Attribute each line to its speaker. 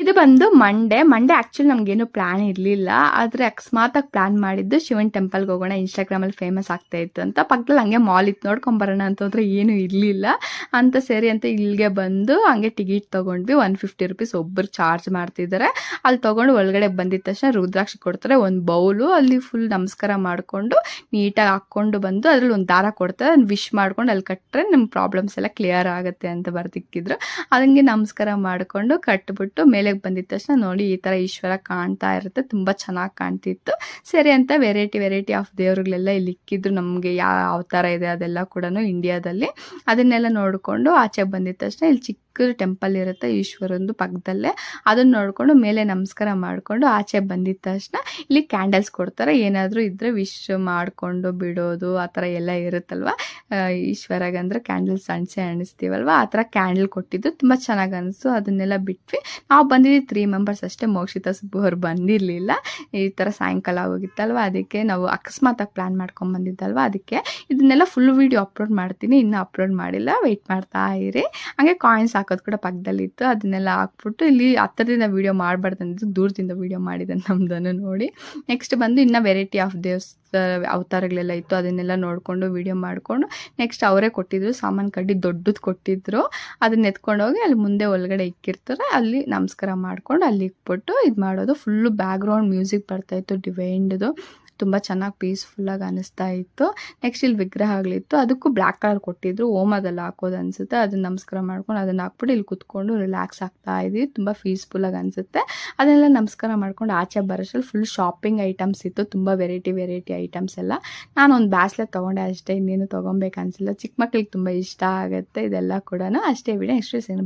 Speaker 1: ಇದು ಬಂದು Monday actually ನಮ್ಗೇನು ಪ್ಲಾನ್ ಇರಲಿಲ್ಲ. ಆದರೆ ಅಕಸ್ಮಾತಾಗಿ ಪ್ಲಾನ್ ಮಾಡಿದ್ದು ಶಿವನ್ ಟೆಂಪಲ್ಗೆ ಹೋಗೋಣ, ಇನ್ಸ್ಟಾಗ್ರಾಮಲ್ಲಿ ಫೇಮಸ್ ಆಗ್ತಾ ಇತ್ತು ಅಂತ. ಪಕ್ಕದಲ್ಲಿ ಹಂಗೆ ಮಾಲ್ ಇತ್ತು, ನೋಡ್ಕೊಂಬರೋಣ ಅಂತ ಹೋದ್ರೆ ಏನೂ ಇರಲಿಲ್ಲ ಅಂತ ಸರಿ ಅಂತ ಇಲ್ಲಿಗೆ ಬಂದು ಹಂಗೆ ಟಿಕೆಟ್ ತೊಗೊಂಡ್ವಿ. 150 ರೂಪೀಸ್ ಒಬ್ಬರು ಚಾರ್ಜ್ ಮಾಡ್ತಿದ್ದಾರೆ. ಅಲ್ಲಿ ತೊಗೊಂಡು ಒಳಗಡೆ ಬಂದಿದ ತಕ್ಷಣ ರುದ್ರಾಕ್ಷಿ ಕೊಡ್ತಾರೆ, ಒಂದು ಬೌಲು. ಅಲ್ಲಿ ಫುಲ್ ನಮಸ್ಕಾರ ಮಾಡಿಕೊಂಡು ನೀಟಾಗಿ ಹಾಕ್ಕೊಂಡು ಬಂದು ಅದ್ರಲ್ಲಿ ಒಂದು ದಾರ ಕೊಡ್ತಾರೆ, ಅದನ್ನು ವಿಶ್ ಮಾಡ್ಕೊಂಡು ಅಲ್ಲಿ ಕಟ್ಟರೆ ನಿಮ್ಮ ಪ್ರಾಬ್ಲಮ್ಸ್ ಎಲ್ಲ ಕ್ಲಿಯರ್ ಆಗುತ್ತೆ ಅಂತ ಬರ್ದಿಕ್ಕಿದ್ರು. ಅದಂಗೆ ನಮಸ್ಕಾರ ಮಾಡಿಕೊಂಡು ಕಟ್ಬಿಟ್ಟು ಮೇಲೆ ಬಂದಿದ ತಕ್ಷಣ ನೋಡಿ ಈ ಥರ ಈಶ್ವರ ಕಾಣ್ತಾ ಇರುತ್ತೆ, ತುಂಬ ಚೆನ್ನಾಗಿ ಕಾಣ್ತಿತ್ತು. ಸರಿ ಅಂತ ವೆರೈಟಿ ಆಫ್ ದೇವ್ರುಗಳೆಲ್ಲ ಇಲ್ಲಿ ಇಕ್ಕಿದ್ರು. ನಮಗೆ ಯಾವ ಥರ ಇದೆ ಅದೆಲ್ಲ ಕೂಡ ಇಂಡಿಯಾದಲ್ಲಿ ಅದನ್ನೆಲ್ಲ ನೋಡಿಕೊಂಡು ಆಚೆ ಬಂದಿದ ತಕ್ಷಣ ಇಲ್ಲಿ ಚಿಕ್ಕ ಟೆಂಪಲ್ ಇರುತ್ತೆ ಈಶ್ವರಂದು ಪಕ್ಕದಲ್ಲೇ, ಅದನ್ನ ನೋಡಿಕೊಂಡು ಮೇಲೆ ನಮಸ್ಕಾರ ಮಾಡಿಕೊಂಡು ಆಚೆ ಬಂದಿದ ತಕ್ಷಣ ಇಲ್ಲಿ ಕ್ಯಾಂಡಲ್ಸ್ ಕೊಡ್ತಾರೆ. ಏನಾದರೂ ಇದ್ದರೆ ವಿಶ್ ಮಾಡಿಕೊಂಡು ಬಿಡೋದು ಆ ಥರ ಎಲ್ಲ ಇರುತ್ತಲ್ವ. ಈಶ್ವರಗಂದ್ರೆ ಕ್ಯಾಂಡಲ್ಸ್ ಅಣಿಸ್ತೀವಲ್ವ, ಆ ಥರ ಕ್ಯಾಂಡಲ್ ಕೊಟ್ಟಿದ್ದು ತುಂಬ ಚೆನ್ನಾಗಿ ಅನಿಸ್ತು. ಅದನ್ನೆಲ್ಲ ಬಿಟ್ವಿ. ನಾವು ಬಂದಿದ್ದು 3 ಮೆಂಬರ್ಸ್ ಅಷ್ಟೇ, ಮೋಕ್ಷಿತಾ ಸುಬ್ಬು ಅವ್ರು ಬಂದಿರಲಿಲ್ಲ. ಈ ಥರ ಸಾಯಂಕಾಲ ಹೋಗಿತ್ತಲ್ವ, ಅದಕ್ಕೆ ನಾವು ಅಕಸ್ಮಾತಾಗಿ ಪ್ಲ್ಯಾನ್ ಮಾಡ್ಕೊಂಡು ಬಂದಿದ್ದಲ್ವ, ಅದಕ್ಕೆ ಇದನ್ನೆಲ್ಲ ಫುಲ್ ವೀಡಿಯೋ ಅಪ್ಲೋಡ್ ಮಾಡ್ತೀನಿ, ಇನ್ನೂ ಅಪ್ಲೋಡ್ ಮಾಡಿಲ್ಲ, ವೆಯ್ಟ್ ಮಾಡ್ತಾ ಇರಿ. ಹಾಗೆ ಕಾಯಿನ್ಸ್ ಹಾಕೋದು ಕೂಡ ಪಕ್ಕದಲ್ಲಿತ್ತು, ಅದನ್ನೆಲ್ಲ ಹಾಕ್ಬಿಟ್ಟು ಇಲ್ಲಿ ಹತ್ತಿರದಿಂದ ವೀಡಿಯೋ ಮಾಡಬಾರ್ದಂದಿದ್ದು ದೂರದಿಂದ ವೀಡಿಯೋ ಮಾಡಿದೆ ನಮ್ದನ್ನು ನೋಡಿ. ನೆಕ್ಸ್ಟ್ ಬಂದು ಇನ್ನೂ ವೆರೈಟಿ ಆಫ್ ಅವತಾರಗಳೆಲ್ಲ ಇತ್ತು, ಅದನ್ನೆಲ್ಲ ನೋಡಿಕೊಂಡು ವೀಡಿಯೋ ಮಾಡಿಕೊಂಡು ನೆಕ್ಸ್ಟ್ ಅವರೇ ಕೊಟ್ಟಿದ್ರು ಸಾಮಾನು ಕಡ್ಡಿ ದೊಡ್ಡದು ಕೊಟ್ಟಿದ್ರು. ಅದನ್ನ ಎತ್ಕೊಂಡೋಗಿ ಅಲ್ಲಿ ಮುಂದೆ ಒಳಗಡೆ ಇಕ್ಕಿರ್ತಾರೆ, ಅಲ್ಲಿ ನಮಸ್ಕಾರ ಮಾಡ್ಕೊಂಡು ಅಲ್ಲಿ ಇಕ್ಬಿಟ್ಟು ಇದು ಮಾಡೋದು. ಫುಲ್ಲು ಬ್ಯಾಕ್ಗ್ರೌಂಡ್ ಮ್ಯೂಸಿಕ್ ಬರ್ತಾಯಿತ್ತು ಡಿವೈನ್ದು, ತುಂಬ ಚೆನ್ನಾಗಿ ಪೀಸ್ಫುಲ್ಲಾಗಿ ಅನ್ನಿಸ್ತಾ ಇತ್ತು. ನೆಕ್ಸ್ಟ್ ಇಲ್ಲಿ ವಿಗ್ರಹಗಳಿತ್ತು, ಅದಕ್ಕೂ ಬ್ಲ್ಯಾಕ್ ಕಲರ್ ಕೊಟ್ಟಿದ್ರು, ಓಮದೆಲ್ಲ ಹಾಕೋದು ಅನಿಸುತ್ತೆ. ಅದನ್ನ ನಮಸ್ಕಾರ ಮಾಡ್ಕೊಂಡು ಅದನ್ನು ಹಾಕ್ಬಿಟ್ಟು ಇಲ್ಲಿ ಕುತ್ಕೊಂಡು ರಿಲ್ಯಾಕ್ಸ್ ಆಗ್ತಾ ಇದ್ವಿ, ತುಂಬ ಪೀಸ್ಫುಲ್ಲಾಗಿ ಅನಿಸುತ್ತೆ. ಅದನ್ನೆಲ್ಲ ನಮಸ್ಕಾರ ಮಾಡ್ಕೊಂಡು ಆಚೆ ಬರೋಷ್ಟರಲ್ಲಿ ಫುಲ್ ಶಾಪಿಂಗ್ ಐಟಮ್ಸ್ ಇತ್ತು, ತುಂಬ ವೆರೈಟಿ ಐಟಮ್ಸ್ ಎಲ್ಲ. ನಾನು ಒಂದು ಬ್ಯಾಸ್ಲೆಟ್ ತೊಗೊಂಡೆ ಅಷ್ಟೇ, ಇನ್ನೇನು ತೊಗೊಬೇಕು ಅನಿಸಿಲ್ಲ. ಚಿಕ್ಕ ಮಕ್ಳಿಗೆ ತುಂಬ ಇಷ್ಟ ಆಗುತ್ತೆ ಇದೆಲ್ಲ ಕೂಡ ಅಷ್ಟೇ. ವಿಡಿಯೋ ನೆಕ್ಸ್ಟ್ ಸಿಗೋಣ.